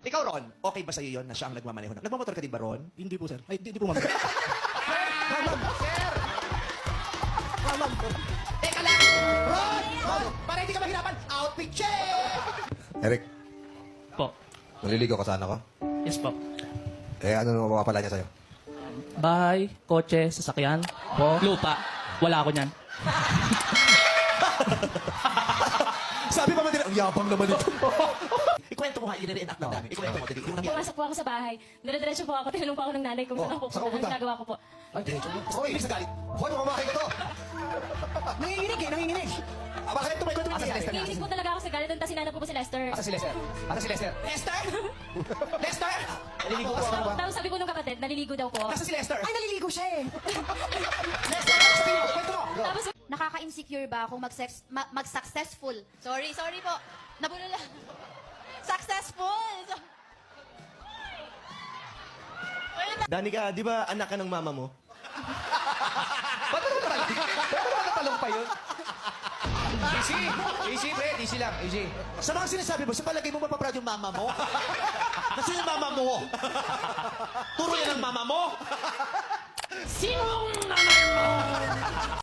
Ikaw, Ron, okay ba sa'yo yun na siya ang nagmamaneho? Nagmamotor ka din ba, Ron? Hindi po, sir. Ay, hindi po, ma'am. Sir! Teka lang! Ron! Para hindi ka mahirapan, outfit check! Eric, Po. naliligaw ka sana ko? Yes po. Eh, ano naman mapapala niya sa'yo? Bahay, kotse, sasakyan, lupa. Wala ako niyan. Sabi pa man din, ang yabang naman ito. Ikwento mo nga, i-re-enact na namin. Ikwento mo, dali. Yung nangyari. Pumasok po ako sa bahay. Dire-diretso po ako. Tinanong po ako ng nanay kung saan ako saan ka pupunta. pupunta? Ang ginagawa ko po. Ay, diretso mo. Ako, ibig sa galit. Hoy, mamamahay ka to. Nanginginig eh, nanginginig. Bakit ito? May kwento mo nangyari. Naiinis po talaga ako sa galit. Tapos sinanap ko po si Lester. Asa si Lester? Asa si Lester? Lester? Lester? Naliligo po ako ba? Tapos sabi ko nung kapatid, naliligo daw po. Asa si Lester? Ay, naliligo siya eh. Lester, sabihin mo, kwento mo. Go. Tapos Nakaka-insecure ba akong mag-successful? Sorry po. Nabulol lang. Successful! Danica, di ba anak ka ng mama mo? Ba't natalong pa yun? Easy! Easy, Fred. Easy lang. Easy. Sa mga sinasabi mo, sa palagay mo mapaproud yung mama mo? Kasi yung mama mo. Turo yan ang mama mo. sino